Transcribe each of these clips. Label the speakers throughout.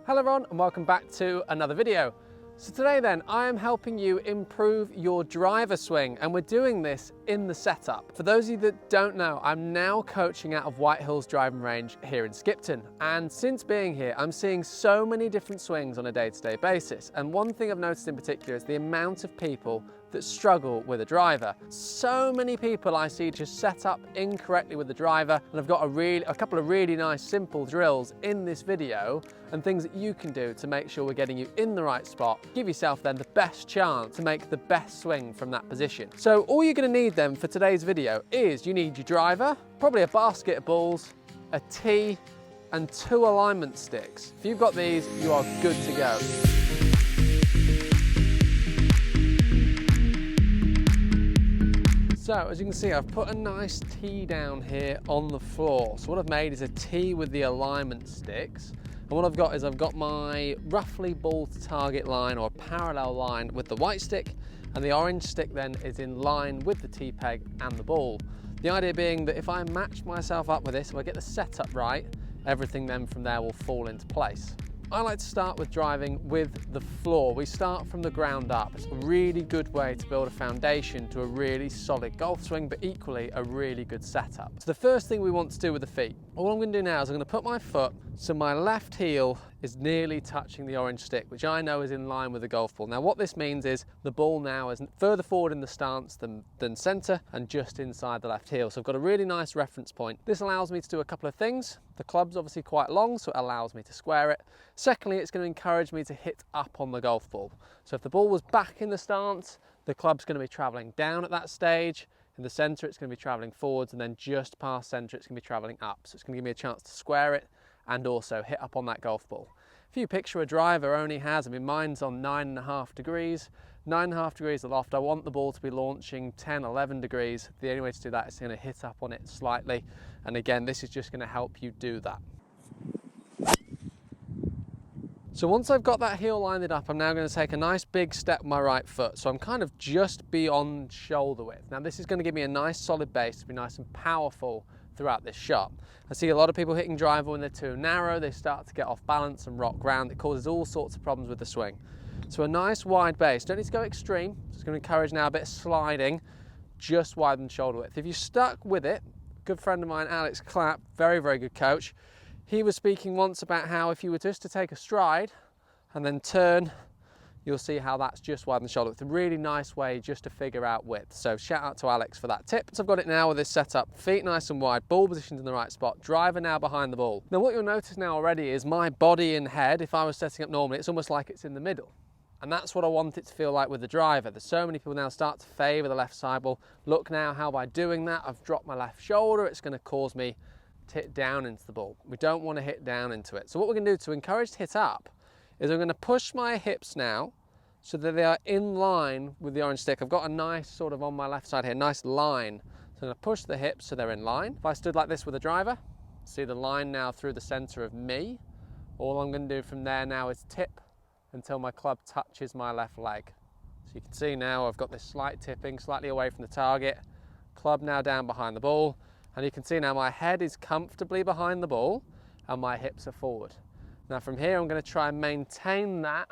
Speaker 1: Hello everyone and welcome back to another video. So today then, I am helping you improve your driver swing, and we're doing this in the setup. For those of you that don't know, I'm now coaching out of White Hills driving range here in Skipton. And since being here, I'm seeing so many different swings on a day-to-day basis. And one thing I've noticed in particular is the amount of people that struggle with a driver. So many people I see just set up incorrectly with the driver, and I've got a couple of really nice simple drills in this video and things that you can do to make sure we're getting you in the right spot. Give yourself then the best chance to make the best swing from that position. So all you're going to need then for today's video is you need your driver, probably a basket of balls, a tee and 2 alignment sticks. If you've got these, you are good to go. So as you can see, I've put a nice tee down here on the floor. So what I've made is a tee with the alignment sticks. And what I've got is I've got my roughly ball to target line or parallel line with the white stick, and the orange stick then is in line with the tee peg and the ball. The idea being that if I match myself up with this, if I get the setup right, everything then from there will fall into place. I like to start with driving with the floor. We start from the ground up. It's a really good way to build a foundation to a really solid golf swing, but equally a really good setup. So the first thing we want to do with the feet, all I'm going to do now is I'm going to put my foot so my left heel is nearly touching the orange stick, which I know is in line with the golf ball. Now what this means is the ball now is further forward in the stance than center and just inside the left heel. So I've got a really nice reference point. This allows me to do a couple of things. The club's obviously quite long, so it allows me to square it. Secondly, it's going to encourage me to hit up on the golf ball. So if the ball was back in the stance, the club's going to be traveling down at that stage. In the center, it's going to be traveling forwards, and then just past center, it's going to be traveling up. So it's going to give me a chance to square it and also hit up on that golf ball. If you picture a driver only has, mine's on 9.5 degrees. 9.5 degrees aloft, I want the ball to be launching 10, 11 degrees. The only way to do that is going to hit up on it slightly. And again, this is just going to help you do that. So once I've got that heel lined up, I'm now going to take a nice big step with my right foot. So I'm kind of just beyond shoulder width. Now this is going to give me a nice solid base to be nice and powerful throughout this shot. I see a lot of people hitting driver when they're too narrow. They start to get off balance and rock ground. It causes all sorts of problems with the swing. So a nice wide base. Don't need to go extreme. It's going to encourage now a bit of sliding, just widen shoulder width. If you're stuck with it, a good friend of mine, Alex Clapp, very, very good coach, he was speaking once about how if you were just to take a stride and then turn, you'll see how that's just widen the shoulder width. A really nice way just to figure out width. So shout out to Alex for that tip. So I've got it now with this setup, feet nice and wide, ball positioned in the right spot, driver now behind the ball. Now what you'll notice now already is my body and head, if I was setting up normally, it's almost like it's in the middle. And that's what I want it to feel like with the driver. There's so many people now start to favor the left side ball. Look now how by doing that, I've dropped my left shoulder. It's going to cause me to hit down into the ball. We don't want to hit down into it. So what we're going to do to encourage to hit up is I'm going to push my hips now so that they are in line with the orange stick. I've got a nice sort of on my left side here, nice line. So I'm going to push the hips so they're in line. If I stood like this with a driver, see the line now through the center of me. All I'm going to do from there now is tip until my club touches my left leg. So you can see now I've got this slight tipping, slightly away from the target. Club now down behind the ball. And you can see now my head is comfortably behind the ball and my hips are forward. Now from here, I'm going to try and maintain that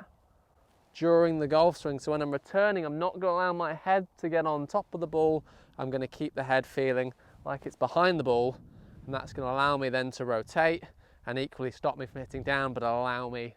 Speaker 1: during the golf swing. So when I'm returning, I'm not going to allow my head to get on top of the ball. I'm going to keep the head feeling like it's behind the ball, and that's going to allow me then to rotate and equally stop me from hitting down, but allow me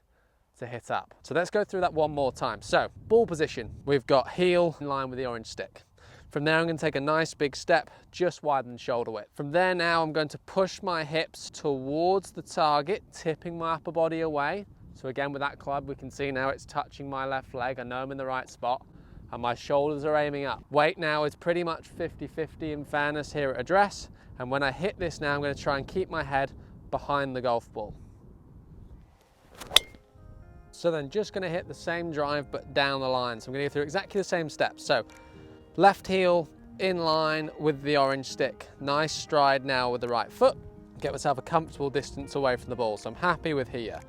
Speaker 1: to hit up. So let's go through that one more time. So ball position, we've got heel in line with the orange stick. From there, I'm going to take a nice big step, just widen shoulder width. From there now, I'm going to push my hips towards the target, tipping my upper body away. So again, with that club, we can see now it's touching my left leg. I know I'm in the right spot and my shoulders are aiming up. Weight now is pretty much 50-50 in fairness here at address. And when I hit this now, I'm going to try and keep my head behind the golf ball. So then just going to hit the same drive, but down the line. So I'm going to go through exactly the same steps. So left heel in line with the orange stick. Nice stride now with the right foot. Get myself a comfortable distance away from the ball. So I'm happy with here.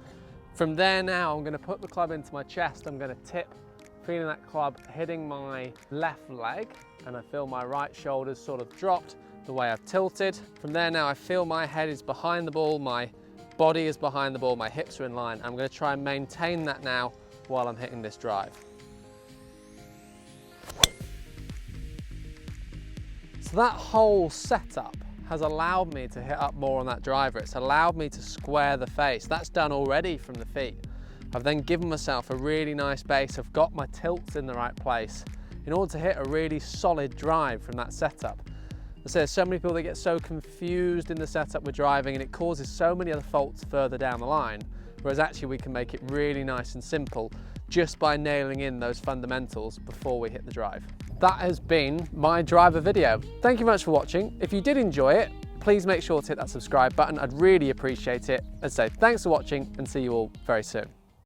Speaker 1: From there now, I'm going to put the club into my chest. I'm going to tip, feeling that club hitting my left leg. And I feel my right shoulder's sort of dropped the way I've tilted. From there now, I feel my head is behind the ball. My body is behind the ball, my hips are in line. I'm going to try and maintain that now while I'm hitting this drive. So that whole setup has allowed me to hit up more on that driver. It's allowed me to square the face. That's done already from the feet. I've then given myself a really nice base. I've got my tilts in the right place in order to hit a really solid drive from that setup. There's so many people that get so confused in the setup we're driving, and it causes so many other faults further down the line, whereas actually we can make it really nice and simple just by nailing in those fundamentals before we hit the drive. That has been my driver video. Thank you very much for watching. If you did enjoy it, please make sure to hit that subscribe button. I'd really appreciate it. As I say, thanks for watching and see you all very soon.